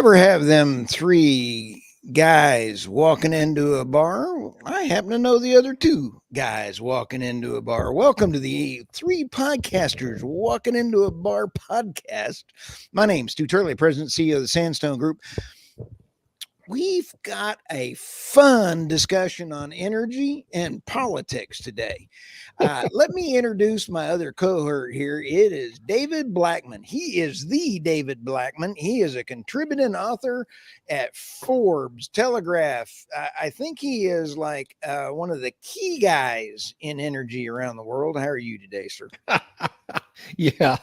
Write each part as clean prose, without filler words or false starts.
ever have them three guys walking into a bar? I happen to know the other two guys walking into a bar. Welcome to the Three Podcasters Walking into a Bar podcast. My name's Stu Turley, President and CEO of the Sandstone Group. We've got a fun discussion on energy and politics today. Let me introduce my other cohort here. It is David Blackman. He is the David Blackman. He is a contributing author at Forbes, Telegraph. I think he is like one of the key guys in energy around the world. How are you today, sir? Yeah,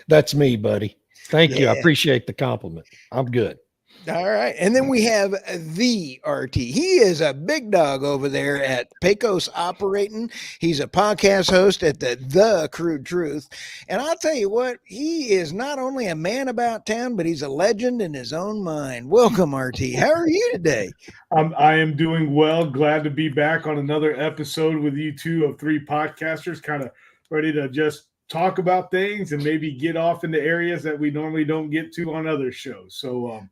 that's me, buddy. Thank you. I Yeah. appreciate the compliment. I'm good. All right. And then we have the RT. He is a big dog over there at Pecos Operating. He's a podcast host at the Crude Truth. And I'll tell you what, he is not only a man about town, but he's a legend in his own mind. Welcome, RT. How are you today? I am doing well. Glad to be back on another episode with you two of Three Podcasters, kind of ready to just talk about things and maybe get off into areas that we normally don't get to on other shows. So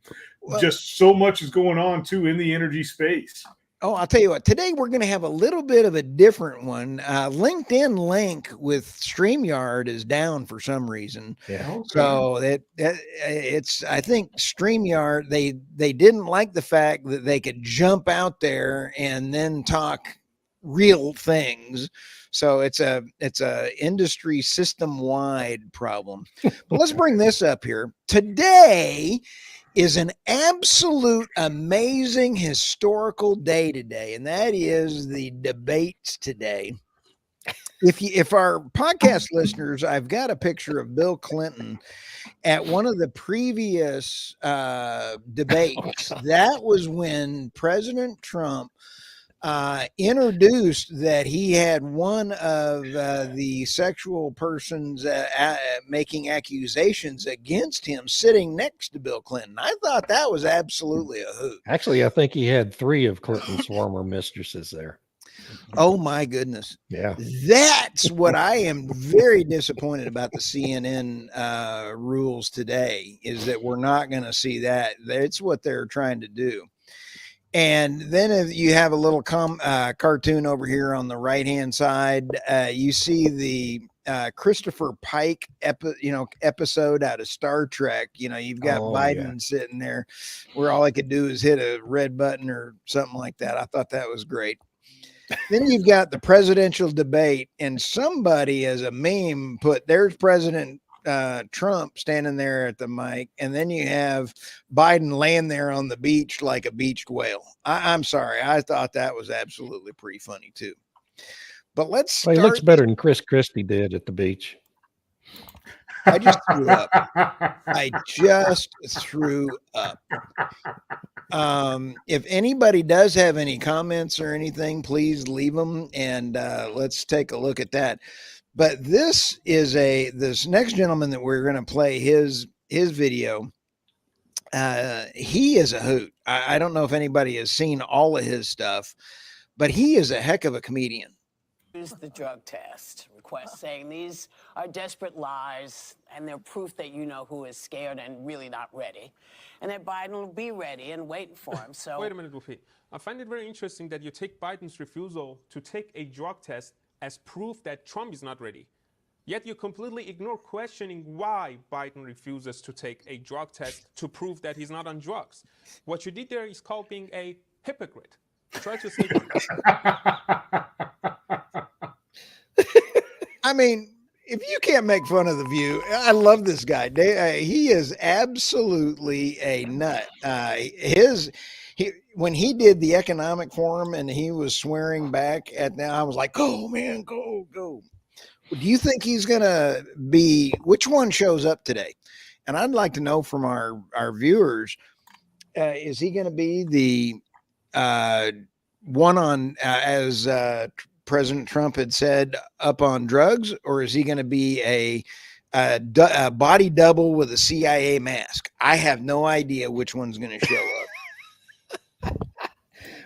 just so much is going on too in the energy space. Oh, I'll tell you what, today we're going to have a little bit of a different one. LinkedIn link with StreamYard is down for some reason. Yeah. Okay. So it's, I think StreamYard, they didn't like the fact that they could jump out there and then talk real things. So it's a industry system wide problem. But let's bring this up here. Today is an absolute amazing historical day today, and that is the debates today. If our podcast listeners, I've got a picture of Bill Clinton at one of the previous debates. That was when President Trump introduced that he had one of the sexual persons making accusations against him sitting next to Bill Clinton. I thought that was absolutely a hoot. Actually, I think he had 3 of Clinton's former mistresses there. Oh my goodness. Yeah. That's what I am very disappointed about the CNN rules today, is that we're not going to see that. That's what they're trying to do. And then if you have a little cartoon over here on the right-hand side, you see the Christopher Pike episode out of Star Trek. You know, you've got Biden sitting there where all he could do is hit a red button or something like that. I thought that was great. Then you've got the presidential debate, and somebody as a meme put, there's President Trump standing there at the mic, and then you have Biden laying there on the beach like a beached whale. I'm sorry, I thought that was absolutely pretty funny too. But let's start. He looks better than Chris Christie did at the beach. I just threw up. I just threw up. If anybody does have any comments or anything, please leave them, and let's take a look at that. But this next gentleman that we're going to play his video. He is a hoot. I don't know if anybody has seen all of his stuff, but he is a heck of a comedian. Use the drug test request, saying these are desperate lies and they're proof that you know who is scared and really not ready, and that Biden will be ready and waiting for him. So wait a minute, Luffy. I find it very interesting that you take Biden's refusal to take a drug test as proof that Trump is not ready. Yet you completely ignore questioning why Biden refuses to take a drug test to prove that he's not on drugs. What you did there is called being a hypocrite. Try to say I mean, if you can't make fun of The View, I love this guy. He is absolutely a nut. When he did the economic forum and he was swearing back at them, I was like, go, man, go. Do you think he's going to be, which one shows up today? And I'd like to know from our viewers, is he going to be the one on, as President Trump had said, up on drugs, or is he going to be a body double with a CIA mask? I have no idea which one's going to show up.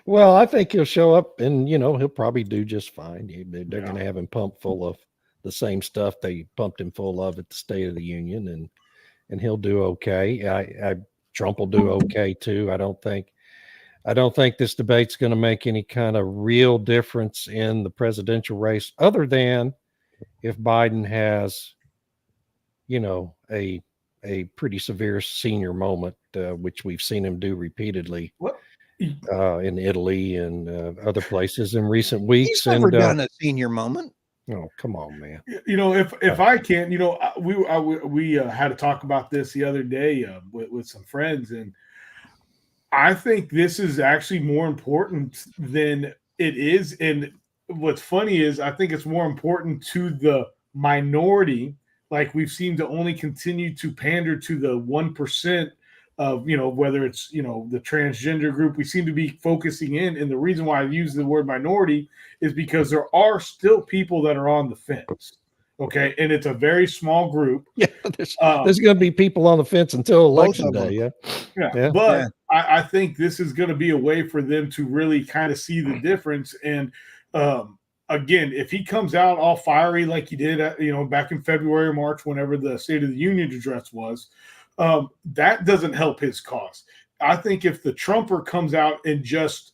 Well, I think he'll show up and, he'll probably do just fine. They're going to have him pumped full of the same stuff they pumped him full of at the State of the Union, and he'll do okay. Trump will do okay too. I don't think this debate's going to make any kind of real difference in the presidential race, other than if Biden has, a pretty severe senior moment, which we've seen him do repeatedly in Italy and other places in recent weeks. He's never done a senior moment. Oh, come on, man. If I can, we had to talk about this the other day with some friends, and I think this is actually more important than it is. And what's funny is I think it's more important to the minority. Like, we've seemed to only continue to pander to the 1% of, whether it's, the transgender group, we seem to be focusing in. And the reason why I use the word minority is because there are still people that are on the fence. Okay. And it's a very small group. Yeah. There's going to be people on the fence until election day. Yeah. But I think this is going to be a way for them to really kind of see the difference. And, again, if he comes out all fiery like he did, back in February or March, whenever the State of the Union address was, that doesn't help his cause. I think if the Trumper comes out and just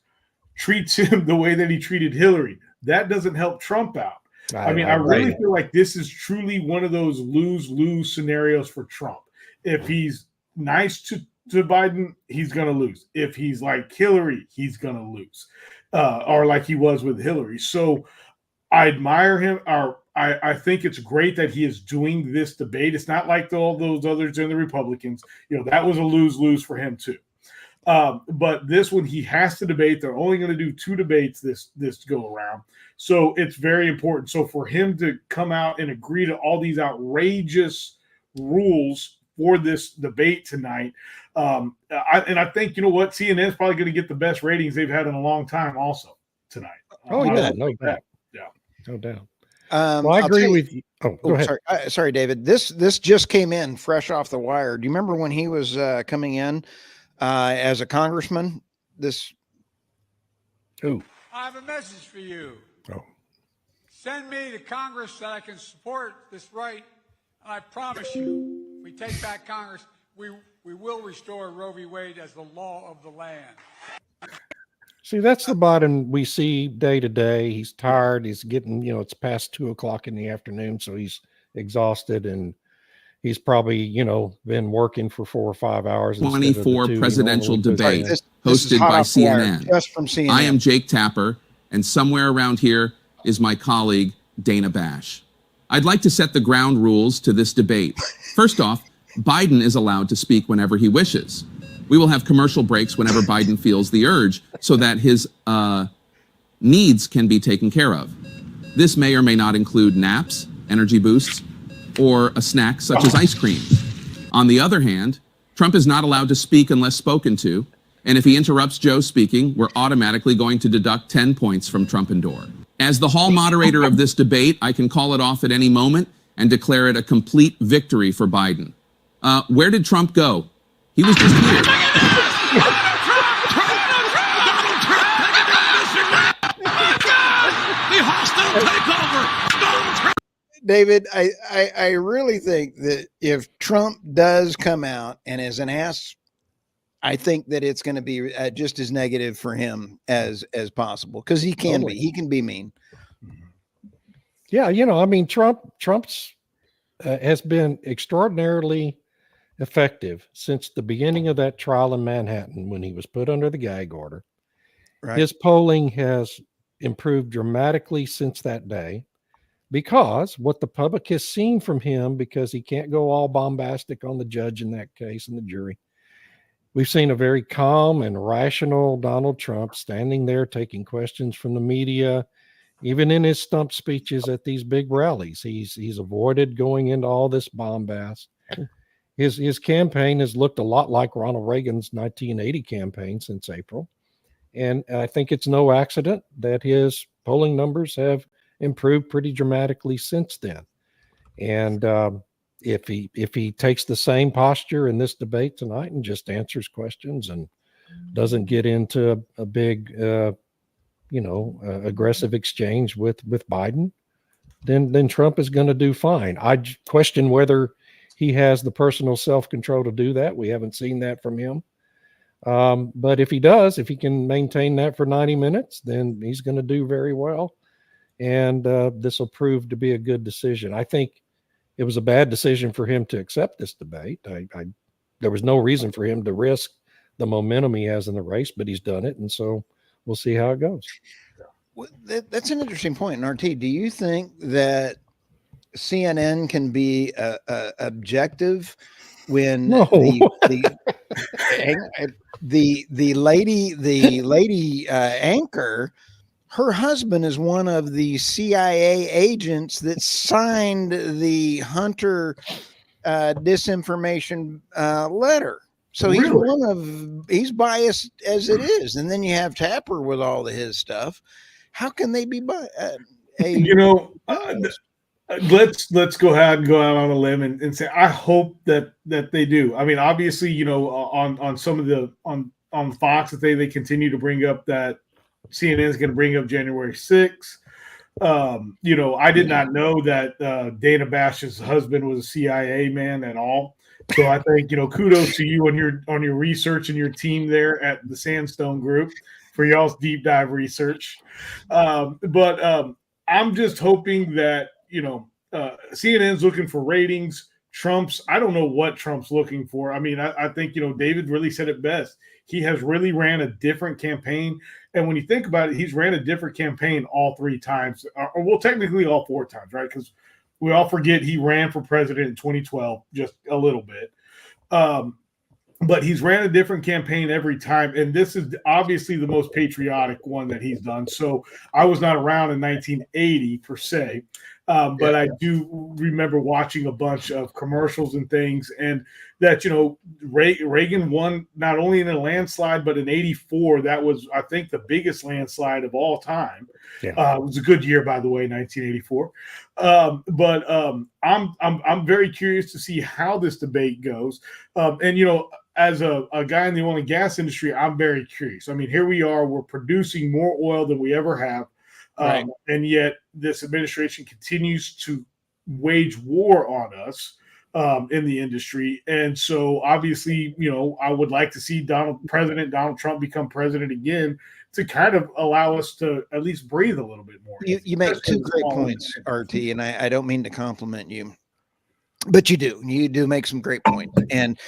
treats him the way that he treated Hillary, that doesn't help Trump out. I really feel like this is truly one of those lose-lose scenarios for Trump. If he's nice to Biden, he's going to lose. If he's like Hillary, he's going to lose, or like he was with Hillary. So I admire him. I think it's great that he is doing this debate. It's not like all those others in the Republicans. That was a lose-lose for him too. But this one, he has to debate. They're only going to do 2 debates this go around. So it's very important. So for him to come out and agree to all these outrageous rules for this debate tonight, I think, what, CNN is probably going to get the best ratings they've had in a long time also tonight. Oh, yeah, no doubt. Yeah. No doubt. Well, I agree with you. Oh, go ahead. Sorry, David. This just came in fresh off the wire. Do you remember when he was coming in as a congressman? Ooh. I have a message for you. Oh. Send me to Congress that I can support this right, and I promise you, if we take back Congress, we will restore Roe v. Wade as the law of the land. See, that's the Biden we see day to day. He's tired. He's getting, it's past 2:00 in the afternoon, so he's exhausted, and he's probably, been working for 4 or 5 hours. 24 presidential debate hosted by CNN. Just from CNN. I am Jake Tapper, and somewhere around here is my colleague, Dana Bash. I'd like to set the ground rules to this debate. First off, Biden is allowed to speak whenever he wishes. We will have commercial breaks whenever Biden feels the urge so that his needs can be taken care of. This may or may not include naps, energy boosts, or a snack such as ice cream. On the other hand, Trump is not allowed to speak unless spoken to, and if he interrupts Joe speaking, we're automatically going to deduct 10 points from Trump and Door. As the hall moderator of this debate, I can call it off at any moment and declare it a complete victory for Biden. Where did Trump go? He was just here. David, I really think that if Trump does come out and is an ass, I think that it's going to be just as negative for him as possible, because he can be mean. Yeah, Trump's has been extraordinarily effective since the beginning of that trial in Manhattan when he was put under the gag order. Right. His polling has improved dramatically since that day, because what the public has seen from him, because he can't go all bombastic on the judge in that case and the jury. We've seen a very calm and rational Donald Trump standing there taking questions from the media. Even in his stump speeches at these big rallies, he's avoided going into all this bombast. His campaign has looked a lot like Ronald Reagan's 1980 campaign since April. And I think it's no accident that his polling numbers have improved pretty dramatically since then. And if he takes the same posture in this debate tonight and just answers questions and doesn't get into a big, aggressive exchange with Biden, then Trump is going to do fine. I question whether he has the personal self-control to do that. We haven't seen that from him. But if he does, if he can maintain that for 90 minutes, then he's going to do very well. And this will prove to be a good decision. I think it was a bad decision for him to accept this debate. There was no reason for him to risk the momentum he has in the race, but he's done it. And so we'll see how it goes. Well, that's an interesting point. And RT, do you think that CNN can be objective when the lady anchor, her husband is one of the CIA agents that signed the Hunter disinformation letter. So he's biased as it is. And then you have Tapper with all of his stuff. How can they be let's go ahead and go out on a limb and say I hope that they do. I mean, obviously, on some of the on Fox that they continue to bring up that CNN is going to bring up January 6th. I did not know that Dana Bash's husband was a CIA man at all. So I think kudos to you on your research and your team there at the Sandstone Group for y'all's deep dive research. But I'm just hoping that CNN's looking for ratings. I don't know what Trump's looking for. I mean, I think David really said it best. He has really ran a different campaign. And when you think about it, he's ran a different campaign all 3 times, or well, technically all 4 times, right? Because we all forget he ran for president in 2012, just a little bit. But he's ran a different campaign every time. And this is obviously the most patriotic one that he's done. So I was not around in 1980 per se. But I do remember watching a bunch of commercials and things, and that, Reagan won not only in a landslide, but in 84, that was, I think, the biggest landslide of all time. Yeah. It was a good year, by the way, 1984. But I'm very curious to see how this debate goes. And, as a guy in the oil and gas industry, I'm very curious. I mean, here we are, we're producing more oil than we ever have. Right. And yet this administration continues to wage war on us in the industry. And so obviously, I would like to see President Donald Trump become president again to kind of allow us to at least breathe a little bit more. You make 2 great points, RT, and I don't mean to compliment you, but you do make some great points. And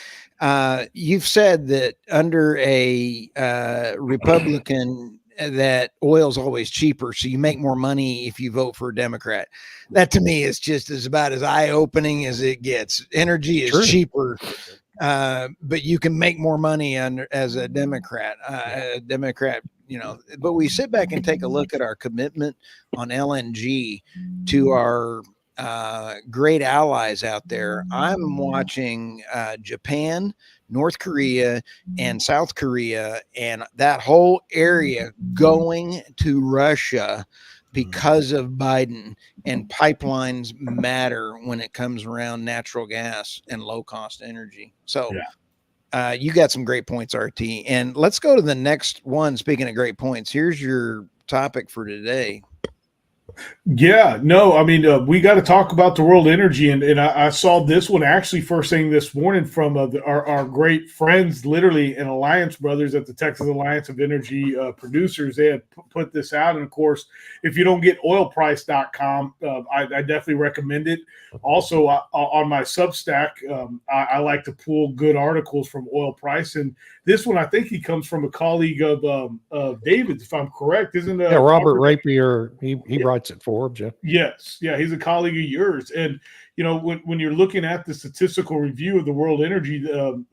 you've said that under a Republican that oil's always cheaper, so you make more money if you vote for a Democrat. That to me is just about as eye-opening as it gets. Energy is cheaper, but you can make more money as a Democrat. But we sit back and take a look at our commitment on LNG to our great allies out there. I'm watching Japan, North Korea, and South Korea, and that whole area going to Russia because of Biden. And pipelines matter when it comes around natural gas and low cost energy. So you got some great points, RT. And let's go to the next one. Speaking of great points, here's your topic for today. Yeah, no, I mean, we got to talk about the world energy. And I saw this one actually first thing this morning from our great friends, literally, and Alliance Brothers at the Texas Alliance of Energy Producers. They had put this out. And of course, if you don't get oilprice.com, I definitely recommend it. Also, on my Substack, I like to pull good articles from Oil Price. And this one, I think he comes from a colleague of David's, if I'm correct, isn't it? Yeah, Robert Rapier. He writes at Forbes. Yes. Yeah, he's a colleague of yours. And when you're looking at the statistical review of the world energy,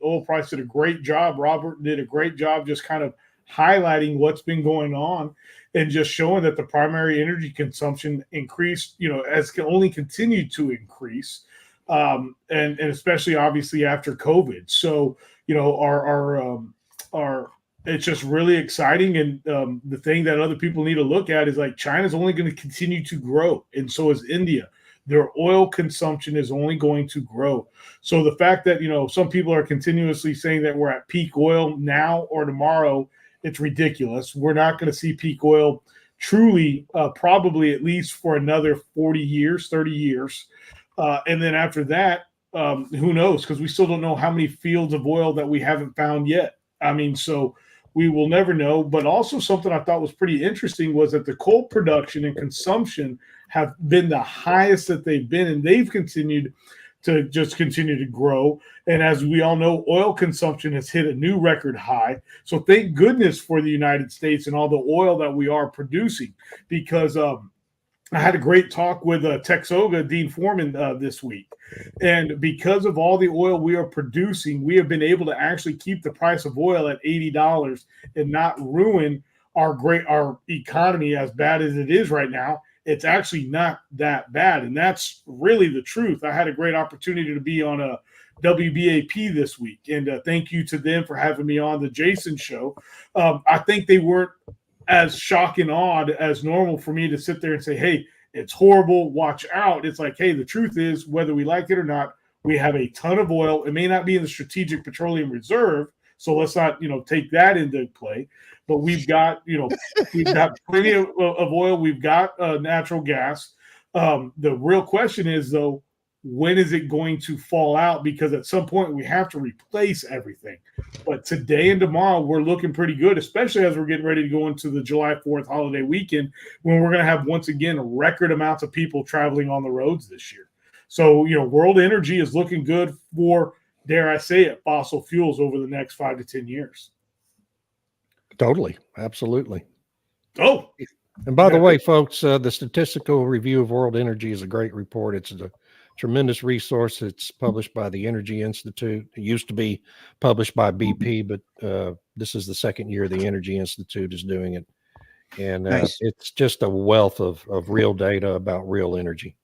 Oil Price did a great job. Robert did a great job just kind of highlighting what's been going on and just showing that the primary energy consumption increased, as can only continue to increase, and especially obviously after COVID. So our it's just really exciting. And the thing that other people need to look at is like China's only going to continue to grow, and so is India. Their oil consumption is only going to grow. So the fact that some people are continuously saying that we're at peak oil now or tomorrow, it's ridiculous. We're not going to see peak oil truly, probably at least for another 40 years, 30 years. And then after that, who knows? Because we still don't know how many fields of oil that we haven't found yet. I mean, so we will never know. But also something I thought was pretty interesting was that the coal production and consumption have been the highest that they've been, and they've continued to grow. And as we all know, oil consumption has hit a new record high. So thank goodness for the United States and all the oil that we are producing, because I had a great talk with Texoga Dean Foreman this week. And because of all the oil we are producing, we have been able to actually keep the price of oil at $80 and not ruin our economy as bad as it is right now. It's actually not that bad. And that's really the truth. I had a great opportunity to be on a WBAP this week. And thank you to them for having me on the Jason show. I think they weren't as shock and awed as normal for me to sit there and say, hey, it's horrible, watch out. It's like, hey, the truth is, whether we like it or not, we have a ton of oil. It may not be in the Strategic Petroleum Reserve, so let's not, take that into play. But we've got, we've got plenty of oil. We've got natural gas. The real question is, though, when is it going to fall out? Because at some point we have to replace everything. But today and tomorrow we're looking pretty good, especially as we're getting ready to go into the July 4th holiday weekend, when we're going to have, once again, record amounts of people traveling on the roads this year. So, world energy is looking good for, dare I say it, fossil fuels over the next 5 to 10 years. Totally. Absolutely. Oh, and by the way, folks, the Statistical Review of World Energy is a great report. It's a tremendous resource. It's published by the Energy Institute. It used to be published by BP, but this is the second year the Energy Institute is doing it. And Nice. It's just a wealth of real data about real energy.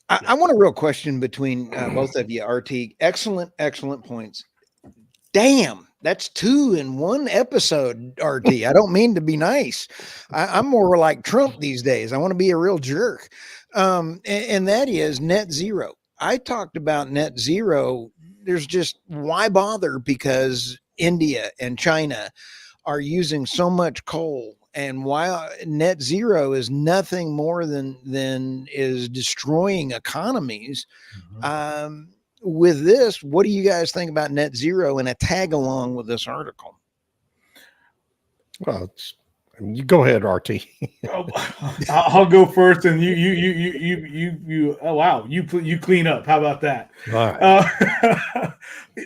I want a real question between both of you, RT. Excellent points. Damn, that's 2 in 1 episode, RT. I don't mean to be nice. I'm more like Trump these days. I want to be a real jerk. And that is net zero. I talked about net zero. There's just, why bother? Because India and China are using so much coal, and while net zero is nothing more than is destroying economies. With this, what do you guys think about net zero and a tag along with this article? Well, you go ahead, RT. I'll go first, and you. Oh wow, you clean up. How about that? All right.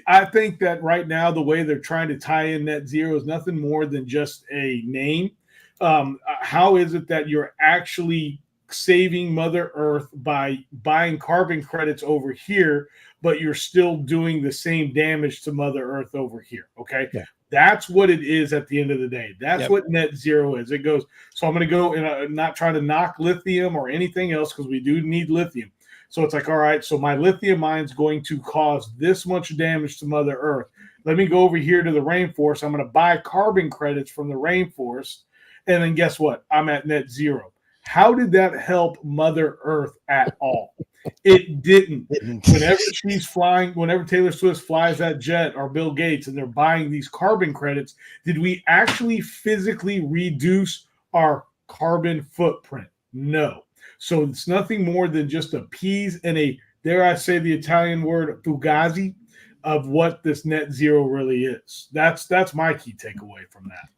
I think that right now the way they're trying to tie in net zero is nothing more than just a name. How is it that you're actually saving Mother Earth by buying carbon credits over here, but you're still doing the same damage to Mother Earth over here? Okay. Yeah. That's what it is at the end of the day. That's Yep. what net zero is. It goes, so I'm going to go and not try to knock lithium or anything else, because we do need lithium. So it's like, all right, so my lithium mine is going to cause this much damage to Mother Earth. Let me go over here to the rainforest. I'm going to buy carbon credits from the rainforest. And then guess what? I'm at net zero. How did that help Mother Earth at all? It didn't. Whenever she's flying, whenever Taylor Swift flies that jet, or Bill Gates, and they're buying these carbon credits, did we actually physically reduce our carbon footprint? No. So it's nothing more than just a piece and a, dare I say the Italian word, fugazi, of what this net zero really is. That's my key takeaway from that.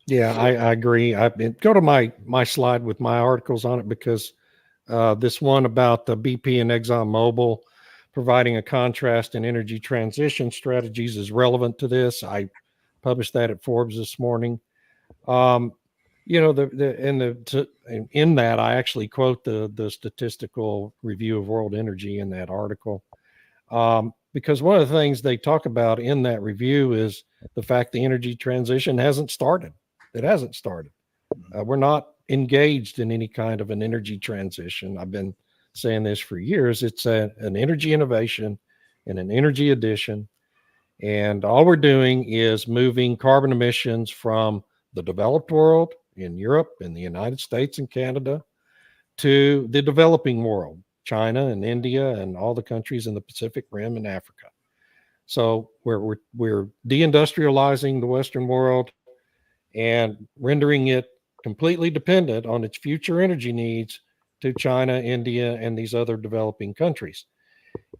Yeah, I agree. Go to my slide with my articles on it, because this one about the BP and ExxonMobil providing a contrast in energy transition strategies is relevant to this. I published that at Forbes this morning. In that I actually quote the Statistical Review of World Energy in that article, because one of the things they talk about in that review is the fact the energy transition hasn't started. It hasn't started. We're not engaged in any kind of an energy transition. I've been saying this for years. It's an energy innovation and an energy addition. And all we're doing is moving carbon emissions from the developed world in Europe and the United States and Canada to the developing world, China and India and all the countries in the Pacific Rim and Africa. So we're deindustrializing the Western world and rendering it completely dependent on its future energy needs to China, India, and these other developing countries.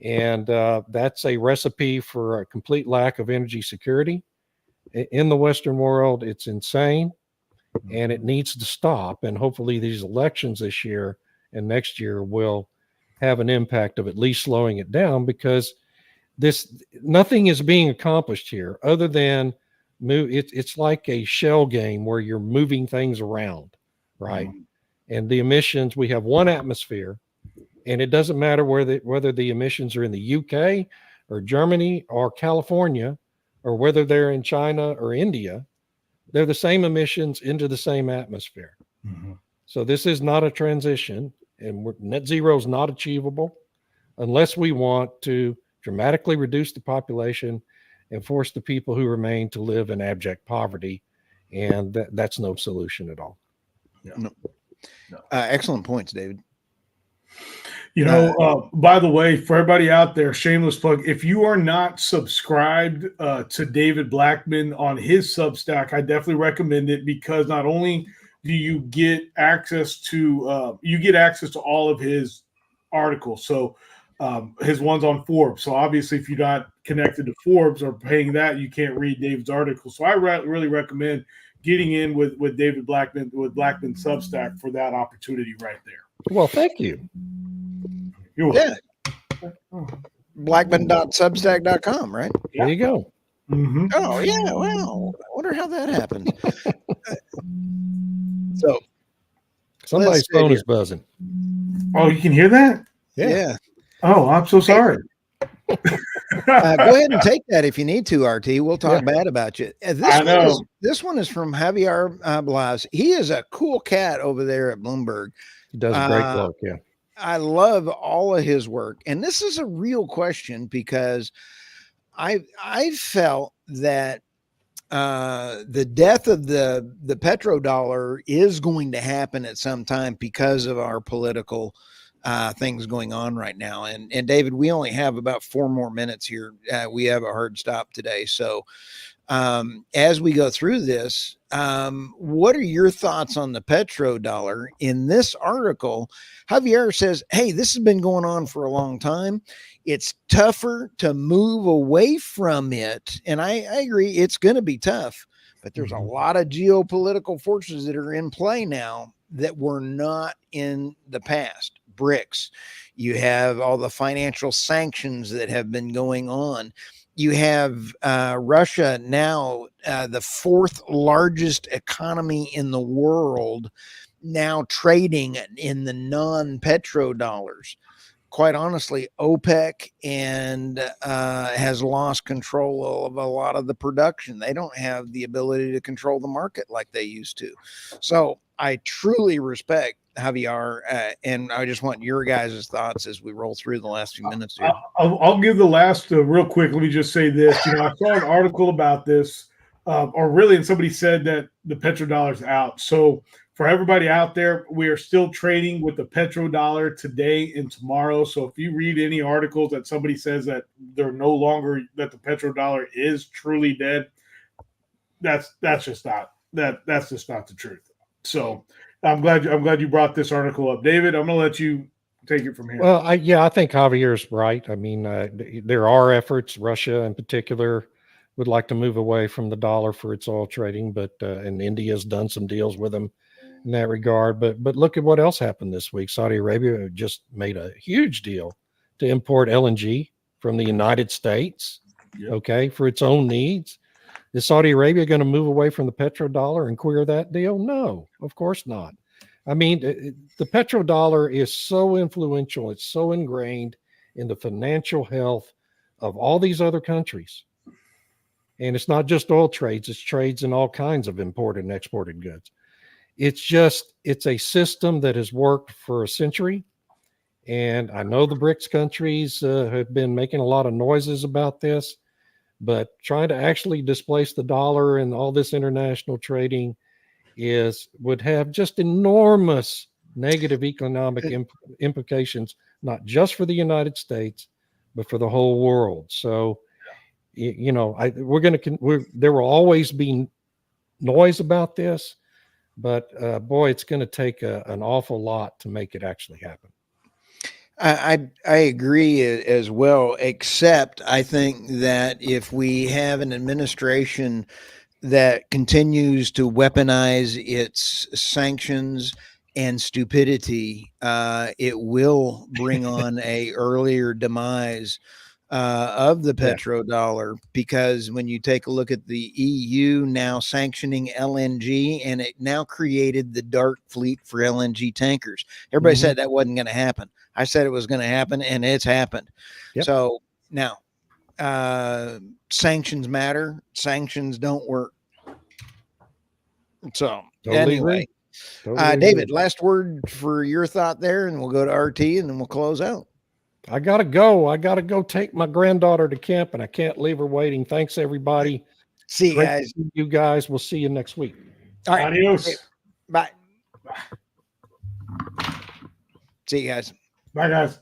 And that's a recipe for a complete lack of energy security in the Western world. It's insane, and it needs to stop. And hopefully these elections this year and next year will have an impact of at least slowing it down, because nothing is being accomplished here other than it's like a shell game where you're moving things around, right? And the emissions, we have one atmosphere, and it doesn't matter whether the emissions are in the UK or Germany or California, or whether they're in China or India, they're the same emissions into the same atmosphere. So this is not a transition, and net zero is not achievable unless we want to dramatically reduce the population and force the people who remain to live in abject poverty. And that's no solution at all. No. Excellent points, David. You know, by the way, for everybody out there, shameless plug, if you are not subscribed to David Blackman on his Substack, I definitely recommend it, because not only do you get access to all of his articles. So his one's on Forbes. So obviously, if you're not connected to Forbes or paying that, you can't read David's articles. So I really recommend getting in with David Blackman, with Blackman Substack, for that opportunity right there. Well, thank you. You're welcome. Yeah. Blackman.substack.com, right? There you go. Oh, yeah. Well, I wonder how that happens. So somebody's phone is buzzing. Oh, you can hear that? Yeah. Oh, I'm so sorry. Go ahead and take that if you need to, RT. We'll talk bad about you. This one is from Javier Blas. He is a cool cat over there at Bloomberg. He does great work. Yeah. I love all of his work. And this is a real question, because I felt that the death of the petrodollar is going to happen at some time because of our political things going on right now. And David, we only have about 4 more minutes here. We have a hard stop today. So as we go through this, what are your thoughts on the petrodollar? In this article, Javier says, hey, this has been going on for a long time. It's tougher to move away from it. And I agree, it's going to be tough, but there's a lot of geopolitical forces that are in play now that were not in the past. BRICS. You have all the financial sanctions that have been going on. You have Russia now, the 4th largest economy in the world, now trading in the non-petrodollars. Quite honestly, OPEC has lost control of a lot of the production. They don't have the ability to control the market like they used to. So I truly respect Javier, and I just want your guys' thoughts as we roll through the last few minutes here. I'll give the last real quick. Let me just say this. You know, I saw an article about this, and somebody said that the petrodollar's out. So for everybody out there, we are still trading with the petrodollar today and tomorrow. So if you read any articles that somebody says that they're no longer, that the petrodollar is truly dead, that's just not the truth. So I'm glad you brought this article up, David. I'm going to let you take it from here. Well, I think Javier's right. I mean, there are efforts. Russia, in particular, would like to move away from the dollar for its oil trading, but and India's done some deals with them in that regard. But look at what else happened this week. Saudi Arabia just made a huge deal to import LNG from the United States, okay, for its own needs. Is Saudi Arabia going to move away from the petrodollar and queer that deal? No, of course not. I mean, the petrodollar is so influential. It's so ingrained in the financial health of all these other countries. And it's not just oil trades. It's trades in all kinds of imported and exported goods. It's a system that has worked for a century. And I know the BRICS countries have been making a lot of noises about this. But trying to actually displace the dollar and all this international trading would have just enormous negative economic implications, not just for the United States, but for the whole world. So, you know, there will always be noise about this, but boy, it's going to take an awful lot to make it actually happen. I agree as well, except I think that if we have an administration that continues to weaponize its sanctions and stupidity, it will bring on a earlier demise of the Yeah. petrodollar, because when you take a look at the EU now sanctioning LNG, and it now created the dark fleet for LNG tankers. Everybody said that wasn't going to happen. I said it was going to happen, and it's happened. Yep. So now sanctions matter. Sanctions don't work. So Totally anyway, agree. Totally David, agree. last word for your thought there, and we'll go to RT, and then we'll close out. I gotta go. I gotta go take my granddaughter to camp, and I can't leave her waiting. Thanks, everybody. See you Great guys. to see you guys. We'll see you next week. All right. Adios. Bye. See you guys. Bye, guys.